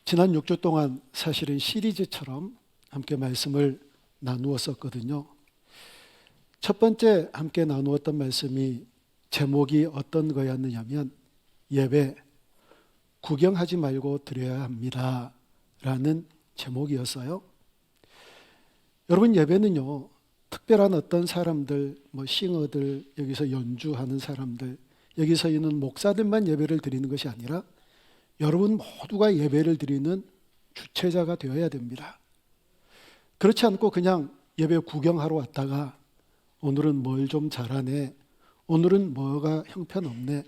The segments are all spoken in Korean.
지난 6주 동안 사실은 시리즈처럼 함께 말씀을 나누었었거든요. 첫 번째 함께 나누었던 말씀이 제목이 어떤 거였느냐면 예배 구경하지 말고 드려야 합니다 라는 제목이었어요. 여러분, 예배는요, 특별한 어떤 사람들, 싱어들, 여기서 연주하는 사람들, 여기서 있는 목사들만 예배를 드리는 것이 아니라 여러분 모두가 예배를 드리는 주체자가 되어야 됩니다. 그렇지 않고 그냥 예배 구경하러 왔다가 오늘은 뭘 좀 잘하네, 오늘은 뭐가 형편없네,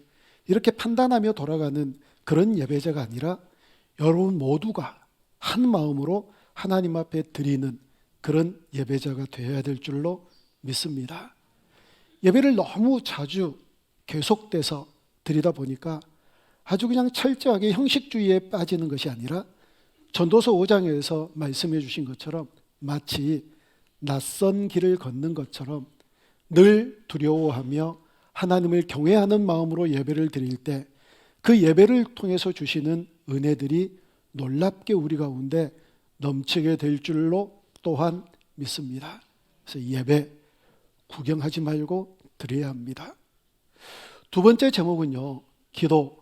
이렇게 판단하며 돌아가는 그런 예배자가 아니라 여러분 모두가 한 마음으로 하나님 앞에 드리는 그런 예배자가 되어야 될 줄로 믿습니다. 예배를 너무 자주 계속돼서 드리다 보니까 아주 그냥 철저하게 형식주의에 빠지는 것이 아니라 전도서 5장에서 말씀해 주신 것처럼 마치 낯선 길을 걷는 것처럼 늘 두려워하며 하나님을 경외하는 마음으로 예배를 드릴 때 그 예배를 통해서 주시는 은혜들이 놀랍게 우리 가운데 넘치게 될 줄로 또한 믿습니다. 그래서 예배 구경하지 말고 드려야 합니다. 두 번째 제목은요, 기도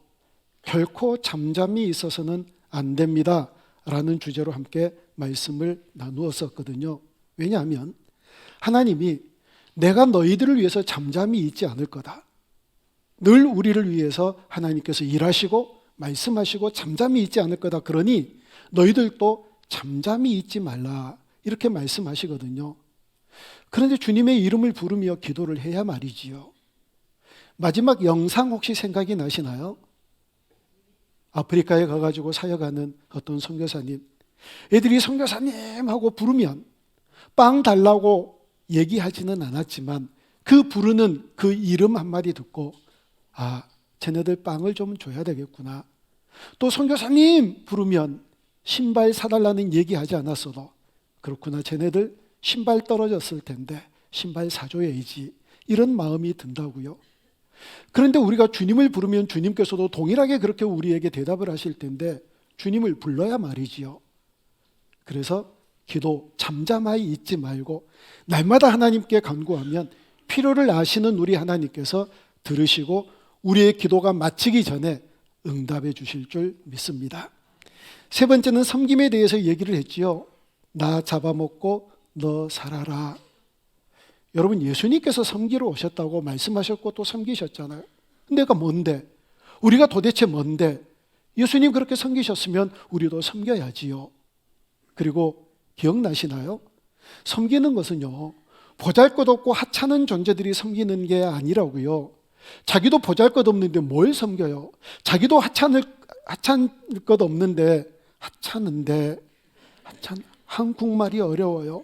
결코 잠잠히 있어서는 안 됩니다 라는 주제로 함께 말씀을 나누었었거든요. 왜냐하면 하나님이 내가 너희들을 위해서 잠잠히 있지 않을 거다, 늘 우리를 위해서 하나님께서 일하시고 말씀하시고 잠잠히 있지 않을 거다, 그러니 너희들도 잠잠히 있지 말라 이렇게 말씀하시거든요. 그런데 주님의 이름을 부르며 기도를 해야 말이지요. 마지막 영상 혹시 생각이 나시나요? 아프리카에 가가지고 사역하는 어떤 선교사님, 애들이 선교사님 하고 부르면 빵 달라고 얘기하지는 않았지만 그 부르는 그 이름 한마디 듣고 쟤네들 빵을 좀 줘야 되겠구나. 또 선교사님 부르면 신발 사달라는 얘기하지 않았어도 그렇구나, 쟤네들 신발 떨어졌을 텐데 신발 사줘야지, 이런 마음이 든다고요. 그런데 우리가 주님을 부르면 주님께서도 동일하게 그렇게 우리에게 대답을 하실 텐데 주님을 불러야 말이지요. 그래서 기도 잠잠하게 있지 말고 날마다 하나님께 간구하면 필요를 아시는 우리 하나님께서 들으시고 우리의 기도가 마치기 전에 응답해 주실 줄 믿습니다. 세 번째는 섬김에 대해서 얘기를 했지요. 나 잡아먹고 너 살아라. 여러분, 예수님께서 섬기러 오셨다고 말씀하셨고 또 섬기셨잖아요. 내가 뭔데? 우리가 도대체 뭔데? 예수님 그렇게 섬기셨으면 우리도 섬겨야지요. 그리고 기억나시나요? 섬기는 것은요, 보잘것없고 하찮은 존재들이 섬기는 게 아니라고요. 자기도 보잘것없는데 뭘 섬겨요? 자기도 하찮을 것 없는데 한국말이 어려워요.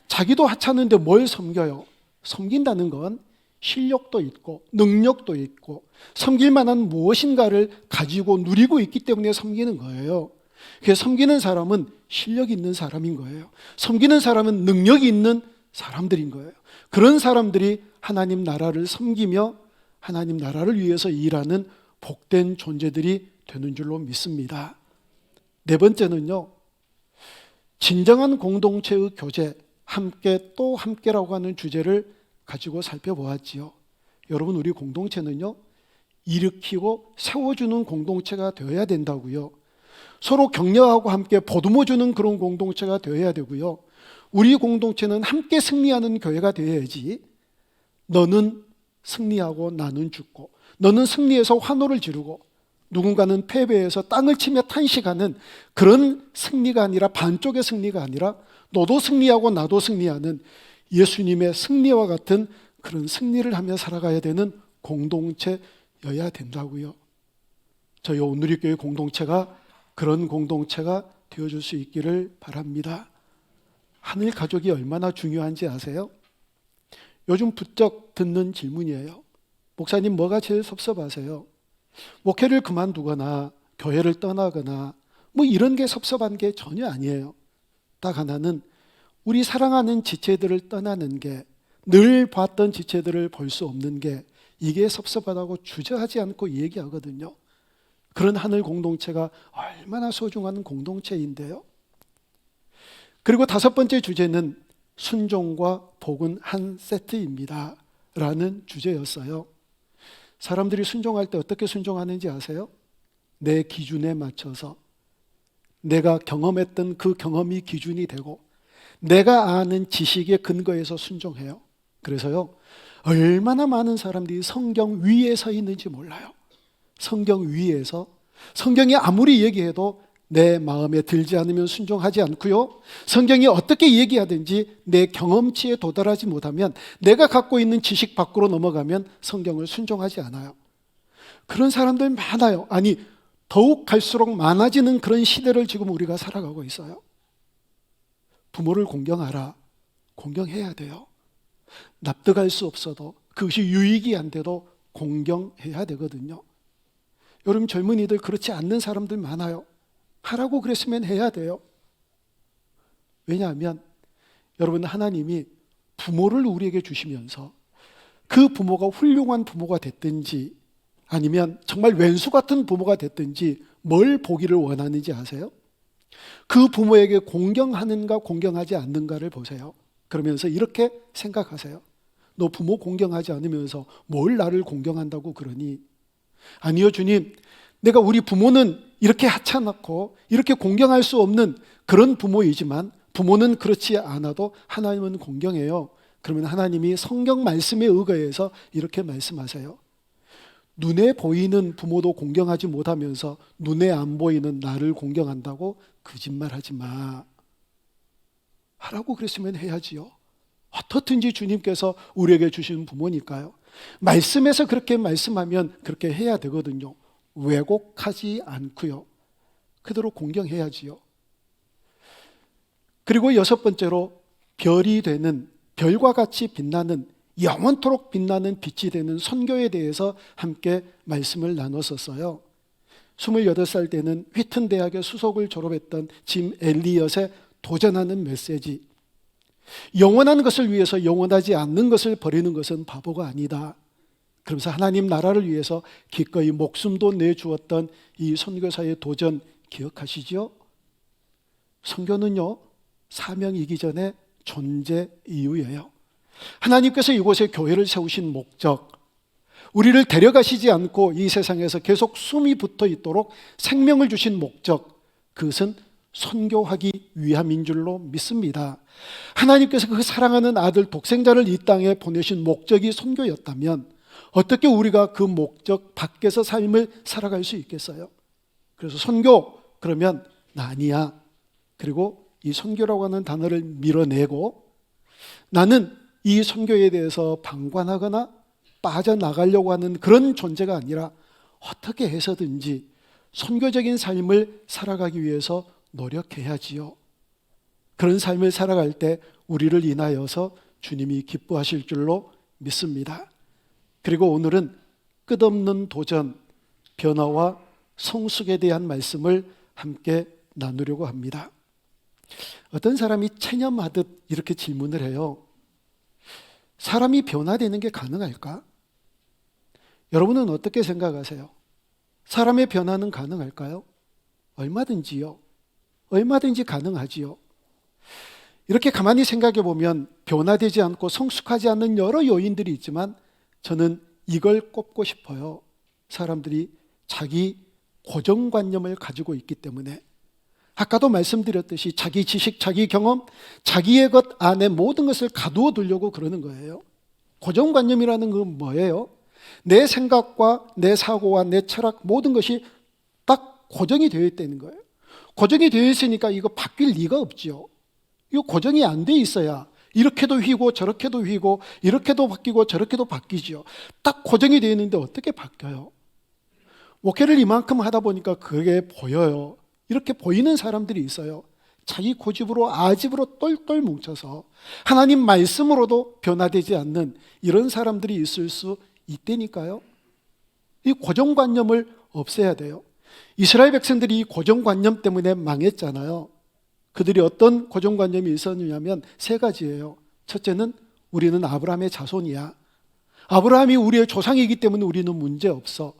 자기도 하찮은데 뭘 섬겨요? 섬긴다는 건 실력도 있고 능력도 있고 섬길 만한 무엇인가를 가지고 누리고 있기 때문에 섬기는 거예요. 그래서 섬기는 사람은 실력이 있는 사람인 거예요. 섬기는 사람은 능력이 있는 사람들인 거예요. 그런 사람들이 하나님 나라를 섬기며 하나님 나라를 위해서 일하는 복된 존재들이 되는 줄로 믿습니다. 네 번째는요, 진정한 공동체의 교제, 함께 또 함께라고 하는 주제를 가지고 살펴보았지요. 여러분, 우리 공동체는요, 일으키고 세워주는 공동체가 되어야 된다고요. 서로 격려하고 함께 보듬어주는 그런 공동체가 되어야 되고요. 우리 공동체는 함께 승리하는 교회가 되어야지, 너는 승리하고 나는 죽고, 너는 승리해서 환호를 지르고 누군가는 패배해서 땅을 치며 탄식하는 그런 승리가 아니라, 반쪽의 승리가 아니라 너도 승리하고 나도 승리하는 예수님의 승리와 같은 그런 승리를 하며 살아가야 되는 공동체여야 된다고요. 저희 온누리교회 공동체가 그런 공동체가 되어줄 수 있기를 바랍니다. 하늘 가족이 얼마나 중요한지 아세요? 요즘 부쩍 듣는 질문이에요. 목사님, 뭐가 제일 섭섭하세요? 목회를 그만두거나 교회를 떠나거나 이런 게 섭섭한 게 전혀 아니에요. 딱 하나는 우리 사랑하는 지체들을 떠나는 게, 늘 봤던 지체들을 볼 수 없는 게, 이게 섭섭하다고 주저하지 않고 얘기하거든요. 그런 하늘 공동체가 얼마나 소중한 공동체인데요. 그리고 다섯 번째 주제는 순종과 복은 한 세트입니다 라는 주제였어요. 사람들이 순종할 때 어떻게 순종하는지 아세요? 내 기준에 맞춰서, 내가 경험했던 그 경험이 기준이 되고 내가 아는 지식에 근거해서 순종해요. 그래서요, 얼마나 많은 사람들이 성경 위에 서 있는지 몰라요. 성경 위에서 성경이 아무리 얘기해도 내 마음에 들지 않으면 순종하지 않고요, 성경이 어떻게 얘기하든지 내 경험치에 도달하지 못하면, 내가 갖고 있는 지식 밖으로 넘어가면 성경을 순종하지 않아요. 그런 사람들 많아요. 아니, 더욱 갈수록 많아지는 그런 시대를 지금 우리가 살아가고 있어요. 부모를 공경하라. 공경해야 돼요. 납득할 수 없어도, 그것이 유익이 안 돼도 공경해야 되거든요. 여러분, 젊은이들 그렇지 않는 사람들 많아요. 하라고 그랬으면 해야 돼요. 왜냐하면 여러분, 하나님이 부모를 우리에게 주시면서 그 부모가 훌륭한 부모가 됐든지 아니면 정말 왼수 같은 부모가 됐든지 뭘 보기를 원하는지 아세요? 그 부모에게 공경하는가 공경하지 않는가를 보세요. 그러면서 이렇게 생각하세요. 너 부모 공경하지 않으면서 뭘 나를 공경한다고 그러니? 아니요, 주님, 내가 우리 부모는 이렇게 하찮고 이렇게 공경할 수 없는 그런 부모이지만 부모는 그렇지 않아도 하나님은 공경해요. 그러면 하나님이 성경 말씀에 의거해서 이렇게 말씀하세요. 눈에 보이는 부모도 공경하지 못하면서 눈에 안 보이는 나를 공경한다고? 거짓말하지 마. 하라고 그랬으면 해야지요. 어떻든지 주님께서 우리에게 주신 부모니까요. 말씀에서 그렇게 말씀하면 그렇게 해야 되거든요. 왜곡하지 않고요. 그대로 공경해야지요. 그리고 여섯 번째로 별이 되는, 별과 같이 빛나는, 영원토록 빛나는 빛이 되는 선교에 대해서 함께 말씀을 나눴었어요. 28살 때는 휘튼 대학의 수석을 졸업했던 짐 엘리엇의 도전하는 메시지. 영원한 것을 위해서 영원하지 않는 것을 버리는 것은 바보가 아니다. 그러면서 하나님 나라를 위해서 기꺼이 목숨도 내주었던 이 선교사의 도전 기억하시죠? 선교는요, 사명이기 전에 존재 이유예요. 하나님께서 이곳에 교회를 세우신 목적, 우리를 데려가시지 않고 이 세상에서 계속 숨이 붙어 있도록 생명을 주신 목적, 그것은 선교하기 위함인 줄로 믿습니다. 하나님께서 그 사랑하는 아들 독생자를 이 땅에 보내신 목적이 선교였다면 어떻게 우리가 그 목적 밖에서 삶을 살아갈 수 있겠어요? 그래서 선교, 그러면 나 아니야. 그리고 이 선교라고 하는 단어를 밀어내고 나는 이 선교에 대해서 방관하거나 빠져나가려고 하는 그런 존재가 아니라 어떻게 해서든지 선교적인 삶을 살아가기 위해서 노력해야지요. 그런 삶을 살아갈 때 우리를 인하여서 주님이 기뻐하실 줄로 믿습니다. 그리고 오늘은 끝없는 도전, 변화와 성숙에 대한 말씀을 함께 나누려고 합니다. 어떤 사람이 체념하듯 이렇게 질문을 해요. 사람이 변화되는 게 가능할까? 여러분은 어떻게 생각하세요? 사람의 변화는 가능할까요? 얼마든지요. 얼마든지 가능하지요. 이렇게 가만히 생각해 보면 변화되지 않고 성숙하지 않는 여러 요인들이 있지만 저는 이걸 꼽고 싶어요. 사람들이 자기 고정관념을 가지고 있기 때문에. 아까도 말씀드렸듯이 자기 지식, 자기 경험, 자기의 것 안에 모든 것을 가두어 두려고 그러는 거예요. 고정관념이라는 건 뭐예요? 내 생각과 내 사고와 내 철학 모든 것이 딱 고정이 되어 있다는 거예요. 고정이 되어 있으니까 이거 바뀔 리가 없죠. 이거 고정이 안 돼 있어야 이렇게도 휘고 저렇게도 휘고 이렇게도 바뀌고 저렇게도 바뀌죠. 딱 고정이 되어 있는데 어떻게 바뀌어요? 목회를 이만큼 하다 보니까 그게 보여요. 이렇게 보이는 사람들이 있어요. 자기 고집으로 아집으로 똘똘 뭉쳐서 하나님 말씀으로도 변화되지 않는 이런 사람들이 있을 수 있다니까요. 이 고정관념을 없애야 돼요. 이스라엘 백성들이 이 고정관념 때문에 망했잖아요. 그들이 어떤 고정관념이 있었느냐면 세 가지예요. 첫째는 우리는 아브라함의 자손이야. 아브라함이 우리의 조상이기 때문에 우리는 문제없어.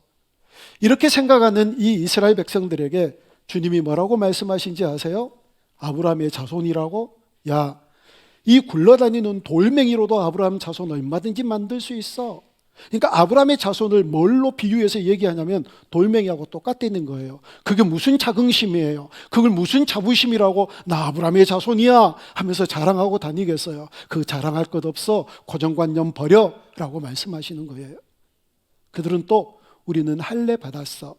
이렇게 생각하는 이 이스라엘 백성들에게 주님이 뭐라고 말씀하신지 아세요? 아브라함의 자손이라고? 야, 이 굴러다니는 돌멩이로도 아브라함 자손 얼마든지 만들 수 있어. 그러니까 아브라함의 자손을 뭘로 비유해서 얘기하냐면 돌멩이하고 똑같다는 거예요. 그게 무슨 자긍심이에요? 그걸 무슨 자부심이라고 나 아브라함의 자손이야 하면서 자랑하고 다니겠어요? 그 자랑할 것 없어. 고정관념 버려 라고 말씀하시는 거예요. 그들은 또 우리는 할례 받았어.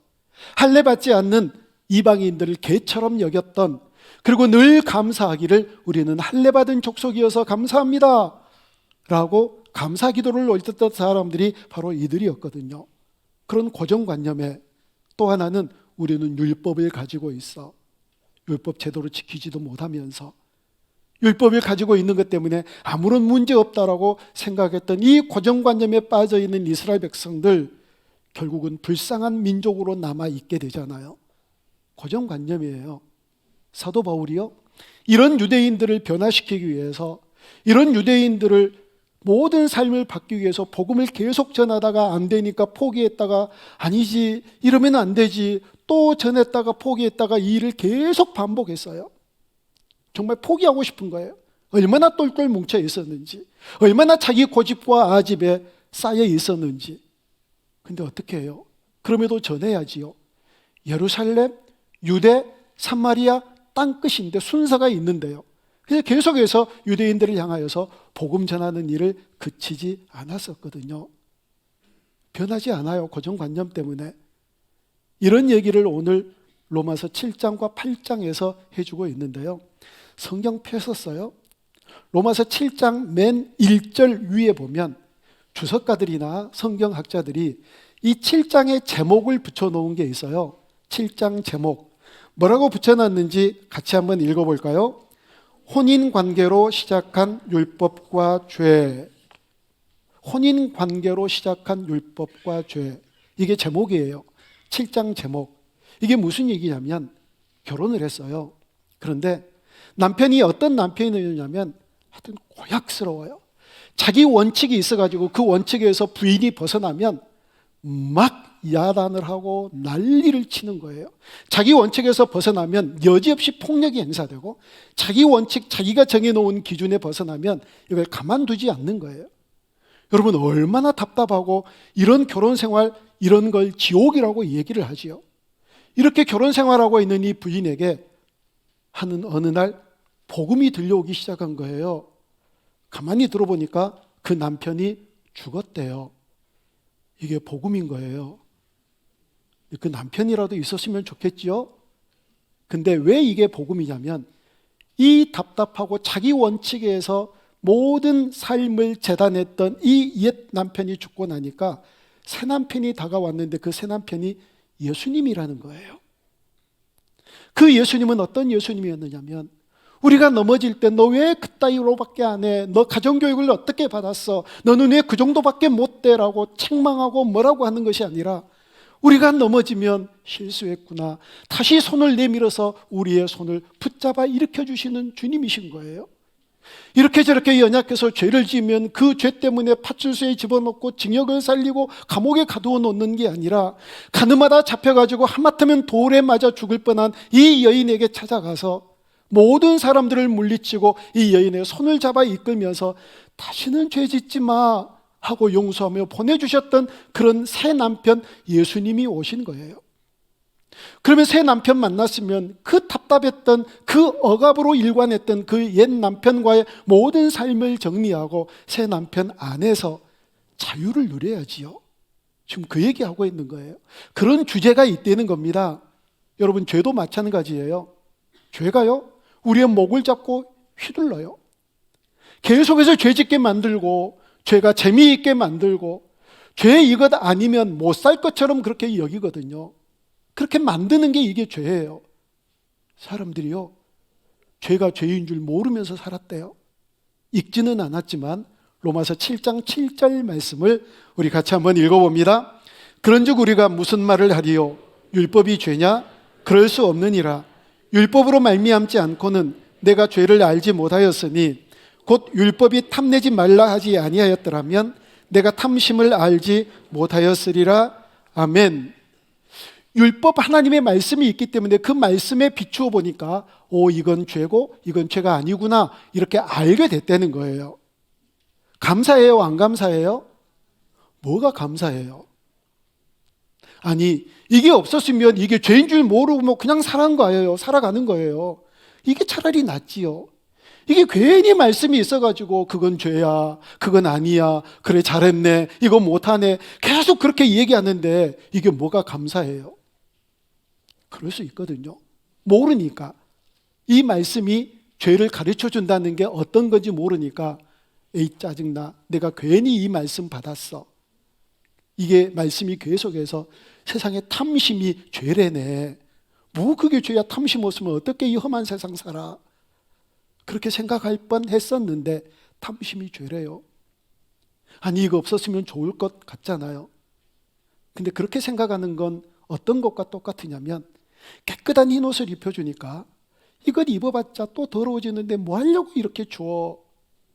할례 받지 않는 이방인들을 개처럼 여겼던, 그리고 늘 감사하기를 우리는 할례 받은 족속이어서 감사합니다 라고 감사 기도를 올렸던 사람들이 바로 이들이었거든요. 그런 고정관념에 또 하나는 우리는 율법을 가지고 있어. 율법 제도로 지키지도 못하면서 율법을 가지고 있는 것 때문에 아무런 문제 없다라고 생각했던 이 고정관념에 빠져있는 이스라엘 백성들, 결국은 불쌍한 민족으로 남아있게 되잖아요. 고정관념이에요. 사도 바울이요, 이런 유대인들을 변화시키기 위해서, 이런 유대인들을 모든 삶을 바뀌기 위해서 복음을 계속 전하다가 안 되니까 포기했다가 아니지 이러면 안 되지 또 전했다가 포기했다가 이 일을 계속 반복했어요. 정말 포기하고 싶은 거예요. 얼마나 똘똘 뭉쳐 있었는지, 얼마나 자기 고집과 아집에 쌓여 있었는지. 근데 어떻게 해요? 그럼에도 전해야지요. 예루살렘, 유대, 사마리아 땅끝인데 순서가 있는데요. 그래서 계속해서 유대인들을 향하여서 복음 전하는 일을 그치지 않았었거든요. 변하지 않아요. 고정관념 때문에. 이런 얘기를 오늘 로마서 7장과 8장에서 해주고 있는데요. 성경 펴셨어요. 로마서 7장 맨 1절 위에 보면 주석가들이나 성경학자들이 이 7장의 제목을 붙여놓은 게 있어요. 7장 제목 뭐라고 붙여놨는지 같이 한번 읽어볼까요? 혼인관계로 시작한 율법과 죄. 혼인관계로 시작한 율법과 죄. 이게 제목이에요. 7장 제목. 이게 무슨 얘기냐면 결혼을 했어요. 그런데 남편이 어떤 남편이냐면 하여튼 고약스러워요. 자기 원칙이 있어가지고 그 원칙에서 부인이 벗어나면 막 야단을 하고 난리를 치는 거예요. 자기 원칙에서 벗어나면 여지없이 폭력이 행사되고, 자기 원칙, 자기가 정해놓은 기준에 벗어나면 이걸 가만두지 않는 거예요. 여러분 얼마나 답답하고, 이런 결혼 생활, 이런 걸 지옥이라고 얘기를 하지요. 이렇게 결혼 생활하고 있는 이 부인에게 하는 어느 날 복음이 들려오기 시작한 거예요. 가만히 들어보니까 그 남편이 죽었대요. 이게 복음인 거예요. 그 남편이라도 있었으면 좋겠지요. 근데 왜 이게 복음이냐면 이 답답하고 자기 원칙에서 모든 삶을 재단했던 이 옛 남편이 죽고 나니까 새 남편이 다가왔는데 그 새 남편이 예수님이라는 거예요. 그 예수님은 어떤 예수님이었느냐면, 우리가 넘어질 때 너 왜 그따위로밖에 안 해? 너 가정교육을 어떻게 받았어? 너는 왜 그 정도밖에 못 돼라고 책망하고 뭐라고 하는 것이 아니라, 우리가 넘어지면 실수했구나, 다시 손을 내밀어서 우리의 손을 붙잡아 일으켜주시는 주님이신 거예요. 이렇게 저렇게 연약해서 죄를 지으면 그 죄 때문에 파출소에 집어넣고 징역을 살리고 감옥에 가두어 놓는 게 아니라, 가늠하다 잡혀가지고 하마터면 돌에 맞아 죽을 뻔한 이 여인에게 찾아가서 모든 사람들을 물리치고 이 여인의 손을 잡아 이끌면서 다시는 죄 짓지 마 하고 용서하며 보내주셨던 그런 새 남편 예수님이 오신 거예요. 그러면 새 남편 만났으면 그 답답했던, 그 억압으로 일관했던 그 옛 남편과의 모든 삶을 정리하고 새 남편 안에서 자유를 누려야지요. 지금 그 얘기하고 있는 거예요. 그런 주제가 있다는 겁니다. 여러분 죄도 마찬가지예요. 죄가요, 우리의 목을 잡고 휘둘러요. 계속해서 죄 짓게 만들고, 죄가 재미있게 만들고, 죄 이것 아니면 못 살 것처럼 그렇게 여기거든요. 그렇게 만드는 게 이게 죄예요. 사람들이요, 죄가 죄인 줄 모르면서 살았대요. 읽지는 않았지만 로마서 7장 7절 말씀을 우리 같이 한번 읽어봅니다. 그런즉 우리가 무슨 말을 하리요? 율법이 죄냐? 그럴 수 없느니라. 율법으로 말미암지 않고는 내가 죄를 알지 못하였으니, 곧 율법이 탐내지 말라 하지 아니하였더라면 내가 탐심을 알지 못하였으리라. 아멘. 율법 하나님의 말씀이 있기 때문에 그 말씀에 비추어 보니까 이건 죄고 이건 죄가 아니구나 이렇게 알게 됐다는 거예요. 감사해요? 안 감사해요? 뭐가 감사해요? 아니, 이게 없었으면 이게 죄인 줄 모르고 뭐 그냥 살아가는 거예요. 이게 차라리 낫지요. 이게 괜히 말씀이 있어가지고 그건 죄야, 그건 아니야, 그래 잘했네, 이거 못하네 계속 그렇게 얘기하는데 이게 뭐가 감사해요? 그럴 수 있거든요. 모르니까. 이 말씀이 죄를 가르쳐 준다는 게 어떤 건지 모르니까 에이 짜증나, 내가 괜히 이 말씀 받았어. 이게 말씀이 계속해서 세상에 탐심이 죄래네. 뭐 그게 죄야, 탐심 없으면 어떻게 이 험한 세상 살아. 그렇게 생각할 뻔했었는데 탐심이 죄래요. 아니 이거 없었으면 좋을 것 같잖아요. 근데 그렇게 생각하는 건 어떤 것과 똑같으냐면 깨끗한 흰옷을 입혀주니까 이걸 입어봤자 또 더러워지는데 뭐 하려고 이렇게 줘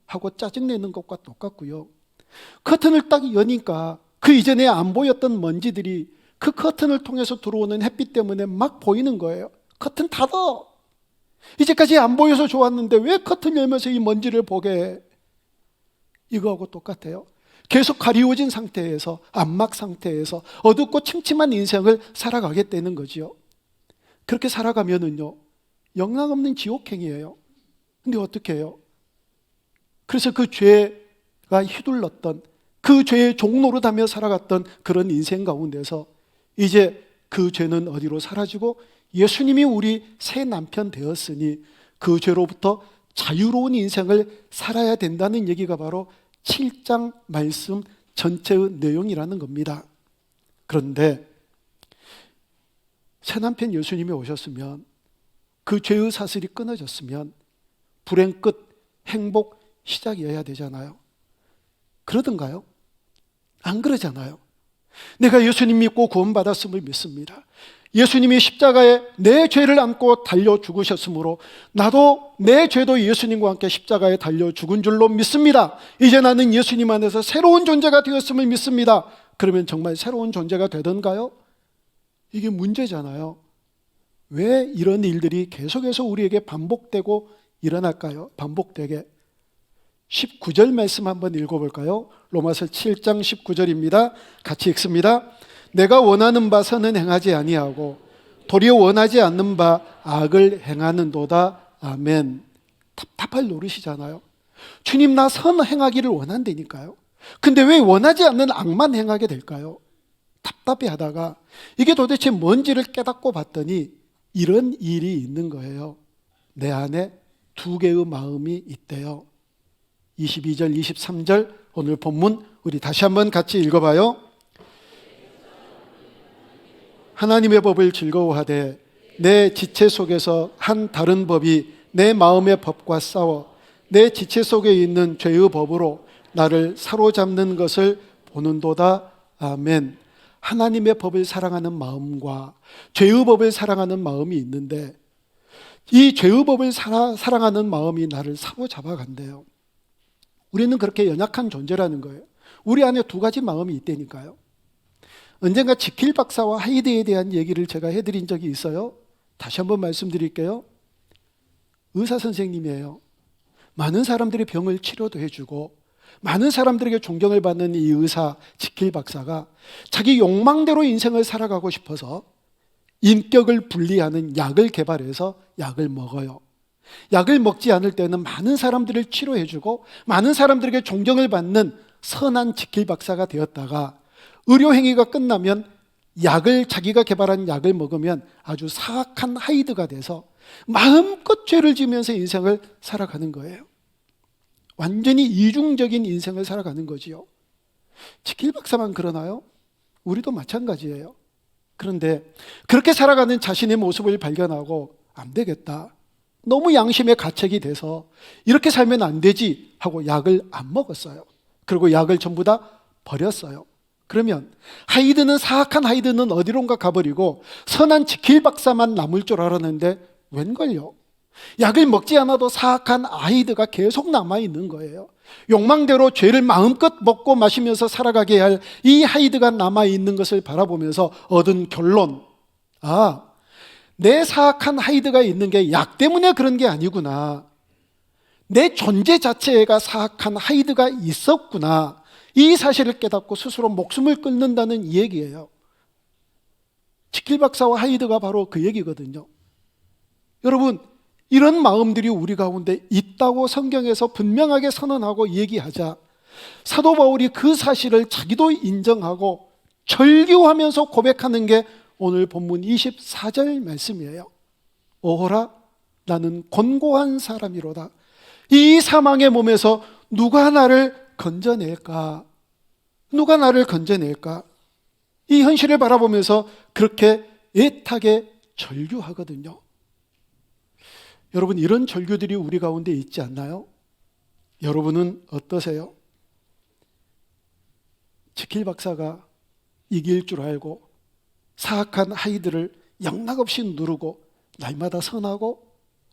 하고 짜증내는 것과 똑같고요. 커튼을 딱 여니까 그 이전에 안 보였던 먼지들이 그 커튼을 통해서 들어오는 햇빛 때문에 막 보이는 거예요. 커튼 닫아. 이제까지 안 보여서 좋았는데 왜 커튼 열면서 이 먼지를 보게 해? 이거하고 똑같아요. 계속 가리워진 상태에서, 안막 상태에서 어둡고 침침한 인생을 살아가겠다는 거지요. 그렇게 살아가면은요, 영락 없는 지옥행이에요. 근데 어떻게 해요? 그래서 그 죄가 휘둘렀던, 그 죄의 종노릇하며 살아갔던 그런 인생 가운데서 이제 그 죄는 어디로 사라지고 예수님이 우리 새 남편 되었으니 그 죄로부터 자유로운 인생을 살아야 된다는 얘기가 바로 7장 말씀 전체의 내용이라는 겁니다. 그런데 새 남편 예수님이 오셨으면, 그 죄의 사슬이 끊어졌으면 불행 끝, 행복 시작이어야 되잖아요. 그러던가요? 안 그러잖아요. 내가 예수님 믿고 구원받았음을 믿습니다. 예수님이 십자가에 내 죄를 안고 달려 죽으셨으므로 나도 내 죄도 예수님과 함께 십자가에 달려 죽은 줄로 믿습니다. 이제 나는 예수님 안에서 새로운 존재가 되었음을 믿습니다. 그러면 정말 새로운 존재가 되던가요? 이게 문제잖아요. 왜 이런 일들이 계속해서 우리에게 반복되고 일어날까요? 반복되게. 19절 말씀 한번 읽어볼까요? 로마서 7장 19절입니다. 같이 읽습니다. 내가 원하는 바 선은 행하지 아니하고 도리어 원하지 않는 바 악을 행하는도다. 아멘. 답답할 노릇이잖아요. 주님, 나 선 행하기를 원한다니까요. 근데 왜 원하지 않는 악만 행하게 될까요? 답답해 하다가 이게 도대체 뭔지를 깨닫고 봤더니 이런 일이 있는 거예요. 내 안에 두 개의 마음이 있대요. 22절, 23절 오늘 본문 우리 다시 한번 같이 읽어봐요. 하나님의 법을 즐거워하되 내 지체 속에서 한 다른 법이 내 마음의 법과 싸워 내 지체 속에 있는 죄의 법으로 나를 사로잡는 것을 보는도다. 아멘. 하나님의 법을 사랑하는 마음과 죄의 법을 사랑하는 마음이 있는데 이 죄의 법을 사랑하는 마음이 나를 사로잡아 간대요. 우리는 그렇게 연약한 존재라는 거예요. 우리 안에 두 가지 마음이 있다니까요. 언젠가 지킬 박사와 하이드에 대한 얘기를 제가 해드린 적이 있어요. 다시 한번 말씀드릴게요. 의사 선생님이에요. 많은 사람들의 병을 치료도 해주고 많은 사람들에게 존경을 받는 이 의사 지킬 박사가 자기 욕망대로 인생을 살아가고 싶어서 인격을 분리하는 약을 개발해서 약을 먹어요. 약을 먹지 않을 때는 많은 사람들을 치료해주고 많은 사람들에게 존경을 받는 선한 지킬 박사가 되었다가 의료행위가 끝나면 자기가 개발한 약을 먹으면 아주 사악한 하이드가 돼서 마음껏 죄를 지으면서 인생을 살아가는 거예요. 완전히 이중적인 인생을 살아가는 거지요. 지킬 박사만 그러나요? 우리도 마찬가지예요. 그런데 그렇게 살아가는 자신의 모습을 발견하고 안 되겠다. 너무 양심의 가책이 돼서 이렇게 살면 안 되지 하고 약을 안 먹었어요. 그리고 약을 전부 다 버렸어요. 그러면 사악한 하이드는 어디론가 가버리고 선한 지킬 박사만 남을 줄 알았는데 웬걸요? 약을 먹지 않아도 사악한 하이드가 계속 남아있는 거예요. 욕망대로 죄를 마음껏 먹고 마시면서 살아가게 할 이 하이드가 남아있는 것을 바라보면서 얻은 결론, 아, 내 사악한 하이드가 있는 게 약 때문에 그런 게 아니구나. 내 존재 자체가 사악한 하이드가 있었구나. 이 사실을 깨닫고 스스로 목숨을 끊는다는 이 얘기예요. 지킬 박사와 하이드가 바로 그 얘기거든요. 여러분, 이런 마음들이 우리 가운데 있다고 성경에서 분명하게 선언하고 얘기하자 사도 바울이 그 사실을 자기도 인정하고 절규하면서 고백하는 게 오늘 본문 24절 말씀이에요. 오호라, 나는 곤고한 사람이로다. 이 사망의 몸에서 누가 나를 건져낼까? 누가 나를 건져낼까? 이 현실을 바라보면서 그렇게 애타게 절규하거든요. 여러분, 이런 절규들이 우리 가운데 있지 않나요? 여러분은 어떠세요? 지킬 박사가 이길 줄 알고 사악한 하이드를 영락없이 누르고 날마다 선하고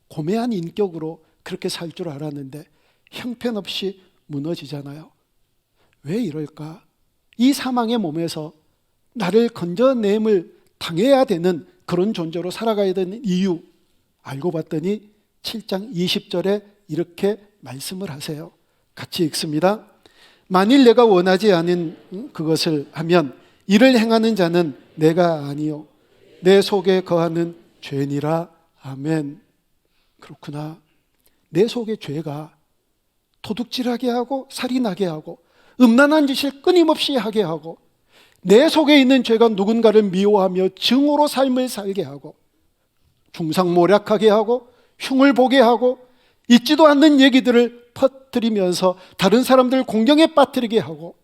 고매한 인격으로 그렇게 살 줄 알았는데 형편없이 무너지잖아요. 왜 이럴까? 이 사망의 몸에서 나를 건져냄을 당해야 되는 그런 존재로 살아가야 되는 이유 알고 봤더니 7장 20절에 이렇게 말씀을 하세요. 같이 읽습니다. 만일 내가 원하지 않은 그것을 하면 이를 행하는 자는 내가 아니요 내 속에 거하는 죄니라. 아멘. 그렇구나. 내 속의 죄가 도둑질하게 하고 살인하게 하고 음란한 짓을 끊임없이 하게 하고 내 속에 있는 죄가 누군가를 미워하며 증오로 삶을 살게 하고 중상모략하게 하고 흉을 보게 하고 있지도 않는 얘기들을 퍼뜨리면서 다른 사람들을 공경에 빠뜨리게 하고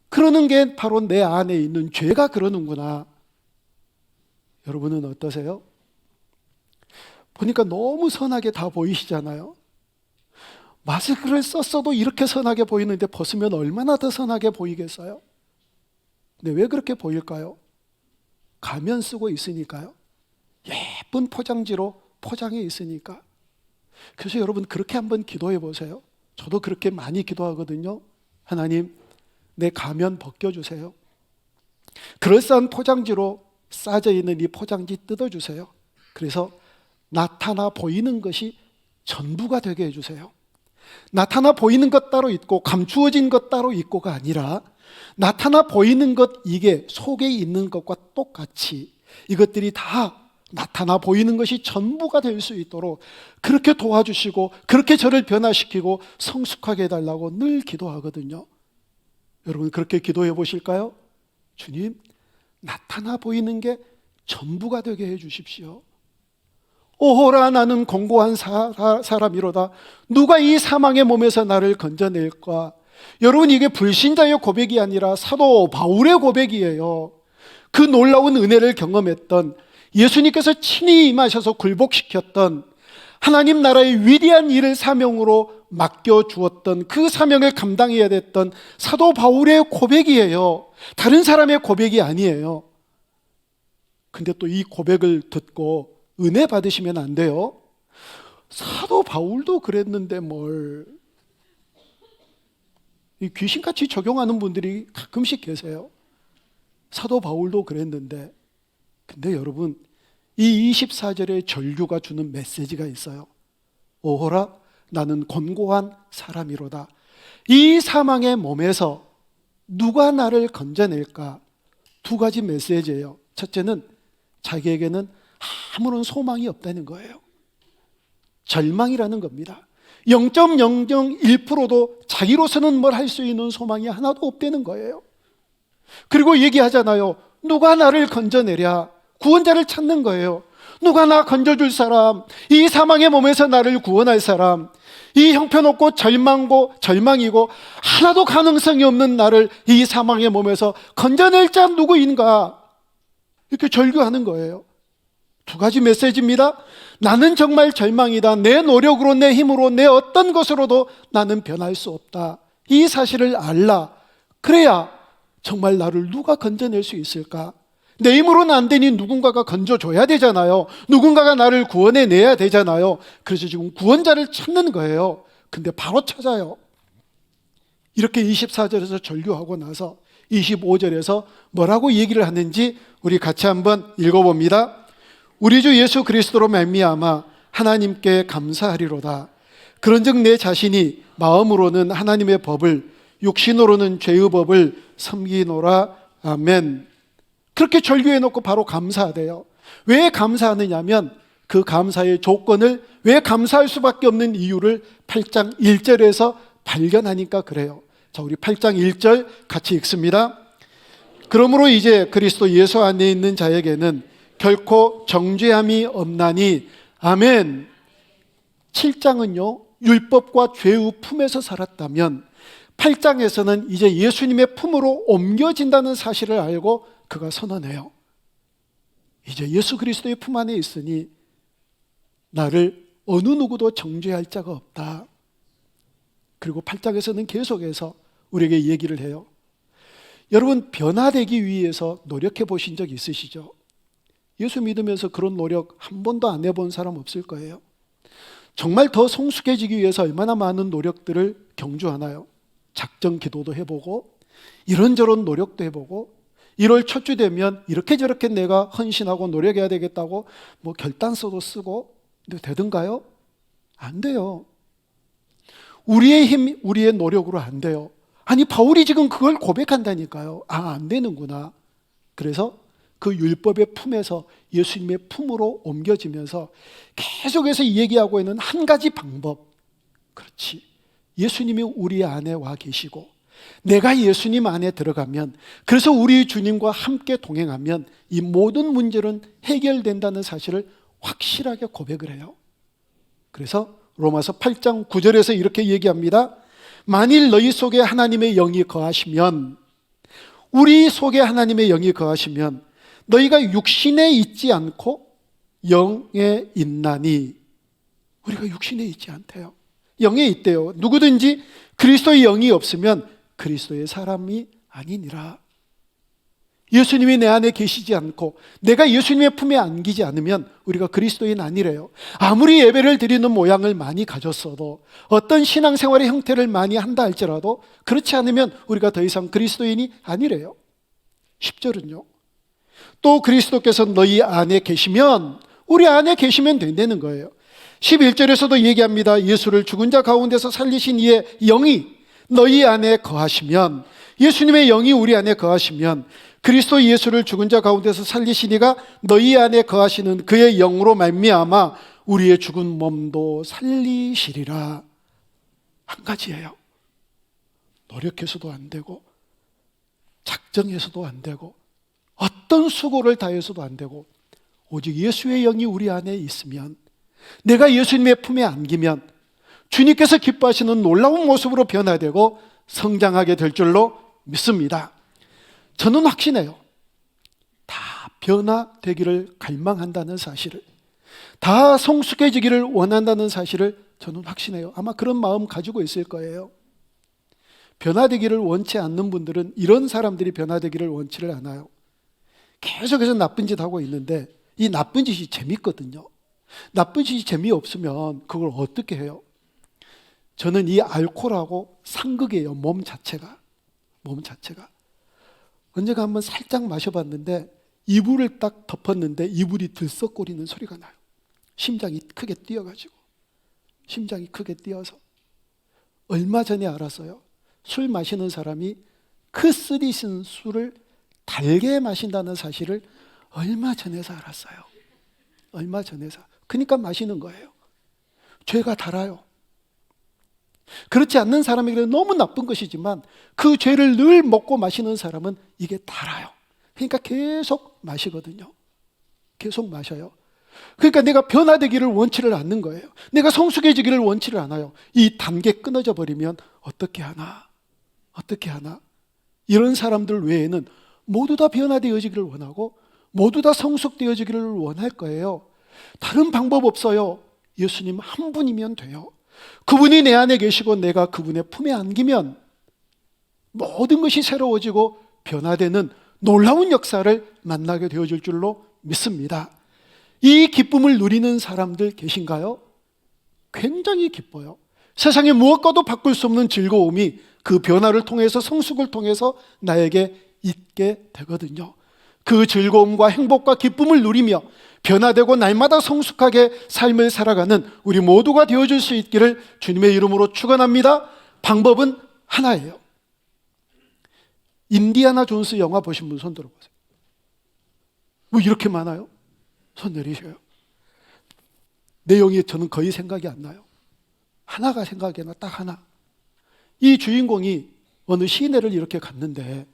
그러는 게 바로 내 안에 있는 죄가 그러는구나. 여러분은 어떠세요? 보니까 너무 선하게 다 보이시잖아요. 마스크를 썼어도 이렇게 선하게 보이는데 벗으면 얼마나 더 선하게 보이겠어요? 근데 왜 그렇게 보일까요? 가면 쓰고 있으니까요. 예쁜 포장지로 포장해 있으니까. 그래서 여러분 그렇게 한번 기도해 보세요. 저도 그렇게 많이 기도하거든요. 하나님, 내 가면 벗겨주세요. 그럴싸한 포장지로 싸져 있는 이 포장지 뜯어주세요. 그래서 나타나 보이는 것이 전부가 되게 해주세요. 나타나 보이는 것 따로 있고 감추어진 것 따로 있고가 아니라 나타나 보이는 것, 이게 속에 있는 것과 똑같이 이것들이 다 나타나 보이는 것이 전부가 될 수 있도록 그렇게 도와주시고 그렇게 저를 변화시키고 성숙하게 해달라고 늘 기도하거든요. 여러분 그렇게 기도해 보실까요? 주님, 나타나 보이는 게 전부가 되게 해 주십시오. 오호라, 나는 공고한 사람이로다. 누가 이 사망의 몸에서 나를 건져낼까? 여러분, 이게 불신자의 고백이 아니라 사도 바울의 고백이에요. 그 놀라운 은혜를 경험했던, 예수님께서 친히 임하셔서 굴복시켰던, 하나님 나라의 위대한 일을 사명으로 맡겨주었던 그 사명을 감당해야 됐던 사도 바울의 고백이에요. 다른 사람의 고백이 아니에요. 근데 또 이 고백을 듣고 은혜 받으시면 안 돼요. 사도 바울도 그랬는데 뭘. 귀신같이 적용하는 분들이 가끔씩 계세요. 사도 바울도 그랬는데. 근데 여러분, 이 24절의 절규가 주는 메시지가 있어요. 오호라, 나는 곤고한 사람이로다. 이 사망의 몸에서 누가 나를 건져낼까? 두 가지 메시지예요. 첫째는 자기에게는 아무런 소망이 없다는 거예요. 절망이라는 겁니다. 0.001%도 자기로서는 뭘 할 수 있는 소망이 하나도 없다는 거예요. 그리고 얘기하잖아요. 누가 나를 건져내랴? 구원자를 찾는 거예요. 누가 나 건져줄 사람, 이 사망의 몸에서 나를 구원할 사람, 이 형편없고 절망이고 하나도 가능성이 없는 나를 이 사망의 몸에서 건져낼 자 누구인가? 이렇게 절규하는 거예요. 두 가지 메시지입니다. 나는 정말 절망이다. 내 노력으로, 내 힘으로, 내 어떤 것으로도 나는 변할 수 없다. 이 사실을 알라. 그래야 정말 나를 누가 건져낼 수 있을까? 내 힘으로는 안 되니 누군가가 건져줘야 되잖아요. 누군가가 나를 구원해내야 되잖아요. 그래서 지금 구원자를 찾는 거예요. 근데 바로 찾아요. 이렇게 24절에서 절규하고 나서 25절에서 뭐라고 얘기를 하는지 우리 같이 한번 읽어봅니다. 우리 주 예수 그리스도로 말미암아 하나님께 감사하리로다. 그런즉 내 자신이 마음으로는 하나님의 법을, 육신으로는 죄의 법을 섬기노라. 아멘. 그렇게 절규해 놓고 바로 감사하대요. 왜 감사하느냐면 그 감사의 조건을, 왜 감사할 수밖에 없는 이유를 8장 1절에서 발견하니까 그래요. 자, 우리 8장 1절 같이 읽습니다. 그러므로 이제 그리스도 예수 안에 있는 자에게는 결코 정죄함이 없나니. 아멘. 7장은요 율법과 죄의 품에서 살았다면 8장에서는 이제 예수님의 품으로 옮겨진다는 사실을 알고 그가 선언해요. 이제 예수 그리스도의 품 안에 있으니 나를 어느 누구도 정죄할 자가 없다. 그리고 8장에서는 계속해서 우리에게 얘기를 해요. 여러분, 변화되기 위해서 노력해 보신 적 있으시죠? 예수 믿으면서 그런 노력 한 번도 안 해본 사람 없을 거예요. 정말 더 성숙해지기 위해서 얼마나 많은 노력들을 경주하나요? 작정 기도도 해보고 이런저런 노력도 해보고 1월 첫 주 되면 이렇게 저렇게 내가 헌신하고 노력해야 되겠다고 뭐 결단서도 쓰고. 근데 되던가요? 안 돼요. 우리의 힘, 우리의 노력으로 안 돼요. 아니, 바울이 지금 그걸 고백한다니까요. 아, 안 되는구나. 그래서 그 율법의 품에서 예수님의 품으로 옮겨지면서 계속해서 얘기하고 있는 한 가지 방법. 그렇지. 예수님이 우리 안에 와 계시고 내가 예수님 안에 들어가면, 그래서 우리 주님과 함께 동행하면 이 모든 문제는 해결된다는 사실을 확실하게 고백을 해요. 그래서 로마서 8장 9절에서 이렇게 얘기합니다. 만일 너희 속에 하나님의 영이 거하시면, 우리 속에 하나님의 영이 거하시면 너희가 육신에 있지 않고 영에 있나니. 우리가 육신에 있지 않대요. 영에 있대요. 누구든지 그리스도의 영이 없으면 그리스도의 사람이 아니니라. 예수님이 내 안에 계시지 않고 내가 예수님의 품에 안기지 않으면 우리가 그리스도인 아니래요. 아무리 예배를 드리는 모양을 많이 가졌어도, 어떤 신앙생활의 형태를 많이 한다 할지라도 그렇지 않으면 우리가 더 이상 그리스도인이 아니래요. 10절은요. 또 그리스도께서 너희 안에 계시면, 우리 안에 계시면 된다는 거예요. 11절에서도 얘기합니다. 예수를 죽은 자 가운데서 살리신 이의 영이 너희 안에 거하시면, 예수님의 영이 우리 안에 거하시면 그리스도 예수를 죽은 자 가운데서 살리신 이가 너희 안에 거하시는 그의 영으로 말미암아 우리의 죽은 몸도 살리시리라. 한 가지예요. 노력해서도 안 되고 작정해서도 안 되고 어떤 수고를 다해서도 안 되고, 오직 예수의 영이 우리 안에 있으면, 내가 예수님의 품에 안기면 주님께서 기뻐하시는 놀라운 모습으로 변화되고 성장하게 될 줄로 믿습니다. 저는 확신해요. 다 변화되기를 갈망한다는 사실을, 다 성숙해지기를 원한다는 사실을 저는 확신해요. 아마 그런 마음 가지고 있을 거예요. 변화되기를 원치 않는 분들은, 이런 사람들이 변화되기를 원치를 않아요. 계속해서 나쁜 짓 하고 있는데 이 나쁜 짓이 재밌거든요. 나쁜 짓이 재미없으면 그걸 어떻게 해요? 저는 이 알코올하고 상극이에요. 몸 자체가. 언젠가 한번 살짝 마셔봤는데 이불을 딱 덮었는데 이불이 들썩거리는 소리가 나요. 심장이 크게 뛰어가지고. 심장이 크게 뛰어서. 얼마 전에 알았어요. 술 마시는 사람이 그 쓰디쓴 술을 달게 마신다는 사실을 얼마 전에서 알았어요. 얼마 전에서. 그러니까 마시는 거예요. 죄가 달아요. 그렇지 않는 사람에게는 너무 나쁜 것이지만 그 죄를 늘 먹고 마시는 사람은 이게 달아요. 그러니까 계속 마시거든요. 계속 마셔요. 그러니까 내가 변화되기를 원치를 않는 거예요. 내가 성숙해지기를 원치를 않아요. 이 단계 끊어져 버리면 어떻게 하나? 이런 사람들 외에는 모두 다 변화되어지기를 원하고 모두 다 성숙되어지기를 원할 거예요. 다른 방법 없어요. 예수님 한 분이면 돼요. 그분이 내 안에 계시고 내가 그분의 품에 안기면 모든 것이 새로워지고 변화되는 놀라운 역사를 만나게 되어질 줄로 믿습니다. 이 기쁨을 누리는 사람들 계신가요? 굉장히 기뻐요. 세상에 무엇과도 바꿀 수 없는 즐거움이 그 변화를 통해서, 성숙을 통해서 나에게 있게 되거든요. 그 즐거움과 행복과 기쁨을 누리며 변화되고 날마다 성숙하게 삶을 살아가는 우리 모두가 되어줄 수 있기를 주님의 이름으로 축원합니다. 방법은 하나예요. 인디아나 존스 영화 보신 분 손 들어보세요. 뭐 이렇게 많아요? 손 내리셔요. 내용이 저는 거의 생각이 안 나요. 하나가 생각이 나, 딱 하나. 이 주인공이 어느 시내를 이렇게 갔는데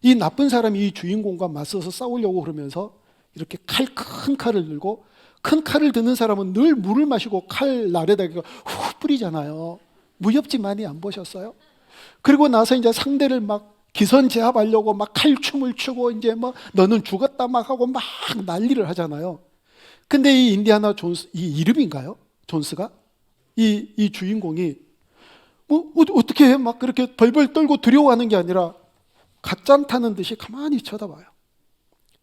이 나쁜 사람이 이 주인공과 맞서서 싸우려고 그러면서 이렇게 큰 칼을 들고, 큰 칼을 드는 사람은 늘 물을 마시고 칼 날에다가 후 뿌리잖아요. 무협지 많이 안 보셨어요? 그리고 나서 이제 상대를 막 기선제압하려고 막 칼춤을 추고 이제 뭐 너는 죽었다 막 하고 막 난리를 하잖아요. 근데 이 인디아나 존스, 이 이름인가요? 존스가? 이 주인공이 뭐 어떻게 해? 막 그렇게 벌벌 떨고 두려워하는 게 아니라 갓잔 타는 듯이 가만히 쳐다봐요.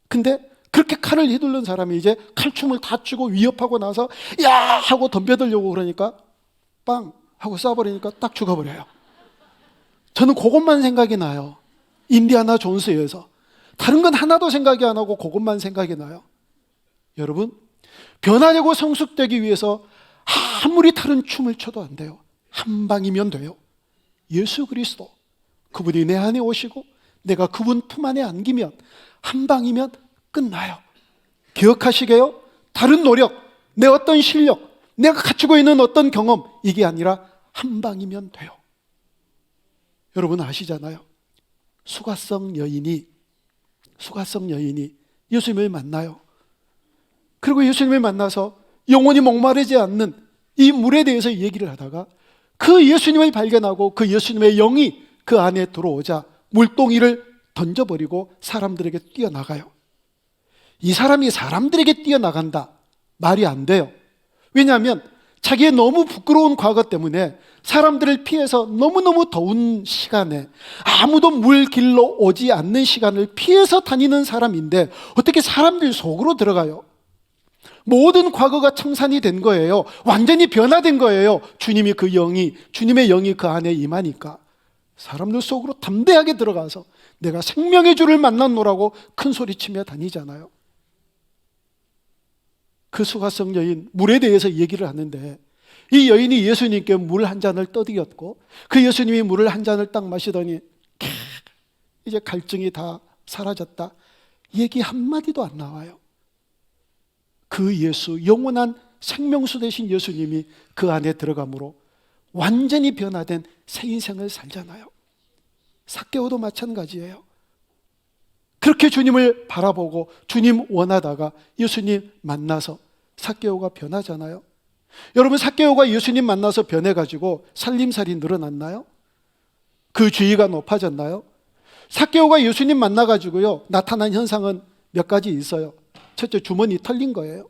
근데 그렇게 칼을 휘두른 사람이 이제 칼춤을 다 추고 위협하고 나서 야 하고 덤벼들려고 그러니까 빵 하고 쏴버리니까 딱 죽어버려요. 저는 그것만 생각이 나요. 인디아나 존스에서. 다른 건 하나도 생각이 안 하고 그것만 생각이 나요. 여러분, 변화되고 성숙되기 위해서 아무리 다른 춤을 춰도 안 돼요. 한 방이면 돼요. 예수 그리스도, 그분이 내 안에 오시고 내가 그분 품 안에 안기면 한 방이면 끝나요. 기억하시게요? 다른 노력, 내 어떤 실력, 내가 갖추고 있는 어떤 경험, 이게 아니라 한 방이면 돼요. 여러분 아시잖아요. 수가성 여인이 예수님을 만나요. 그리고 예수님을 만나서 영원히 목마르지 않는 이 물에 대해서 얘기를 하다가 그 예수님을 발견하고 그 예수님의 영이 그 안에 들어오자 물동이를 던져버리고 사람들에게 뛰어나가요. 이 사람이 사람들에게 뛰어나간다, 말이 안 돼요. 왜냐하면 자기의 너무 부끄러운 과거 때문에 사람들을 피해서 너무너무 더운 시간에 아무도 물 길로 오지 않는 시간을 피해서 다니는 사람인데 어떻게 사람들 속으로 들어가요? 모든 과거가 청산이 된 거예요. 완전히 변화된 거예요. 주님의 영이 그 안에 임하니까 사람들 속으로 담대하게 들어가서 내가 생명의 주를 만났노라고 큰 소리치며 다니잖아요. 그 수가성 여인, 물에 대해서 얘기를 하는데 이 여인이 예수님께 물 한 잔을 떠드렸고 그 예수님이 물을 한 잔을 딱 마시더니 이제 갈증이 다 사라졌다, 얘기 한마디도 안 나와요. 그 예수, 영원한 생명수 되신 예수님이 그 안에 들어감으로 완전히 변화된 새 인생을 살잖아요. 삭개오도 마찬가지예요. 그렇게 주님을 바라보고 주님 원하다가 예수님 만나서 삭개오가 변하잖아요. 여러분, 삭개오가 예수님 만나서 변해가지고 살림살이 늘어났나요? 그 주의가 높아졌나요? 삭개오가 예수님 만나가지고요 나타난 현상은 몇 가지 있어요. 첫째, 주머니 털린 거예요.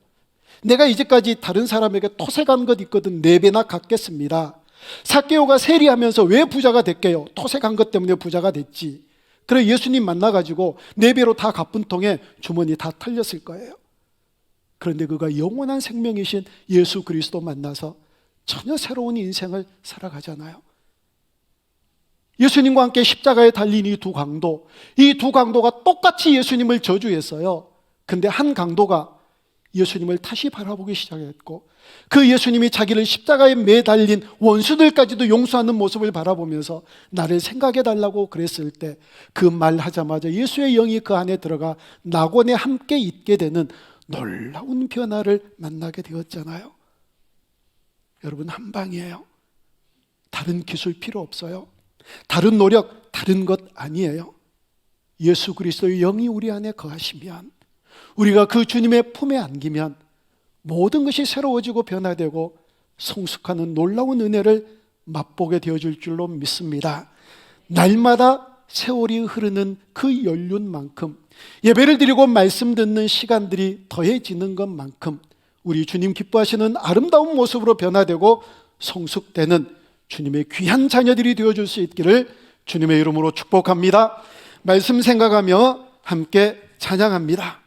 내가 이제까지 다른 사람에게 토색한 것 있거든 4배나 갚겠습니다. 삭개오가 세리하면서 왜 부자가 됐게요? 토색한 것 때문에 부자가 됐지. 그래 예수님 만나가지고 4배로 다 갚은 통에 주머니 다 털렸을 거예요. 그런데 그가 영원한 생명이신 예수 그리스도 만나서 전혀 새로운 인생을 살아가잖아요. 예수님과 함께 십자가에 달린 이 두 강도가 똑같이 예수님을 저주했어요. 근데 한 강도가 예수님을 다시 바라보기 시작했고 그 예수님이 자기를 십자가에 매달린 원수들까지도 용서하는 모습을 바라보면서 나를 생각해 달라고 그랬을 때 그 말하자마자 예수의 영이 그 안에 들어가 낙원에 함께 있게 되는 놀라운 변화를 만나게 되었잖아요. 여러분, 한 방이에요. 다른 기술 필요 없어요. 다른 노력, 다른 것 아니에요. 예수 그리스도의 영이 우리 안에 거하시면, 우리가 그 주님의 품에 안기면 모든 것이 새로워지고 변화되고 성숙하는 놀라운 은혜를 맛보게 되어줄 줄로 믿습니다. 날마다 세월이 흐르는 그 연륜만큼, 예배를 드리고 말씀 듣는 시간들이 더해지는 것만큼 우리 주님 기뻐하시는 아름다운 모습으로 변화되고 성숙되는 주님의 귀한 자녀들이 되어줄 수 있기를 주님의 이름으로 축복합니다. 말씀 생각하며 함께 찬양합니다.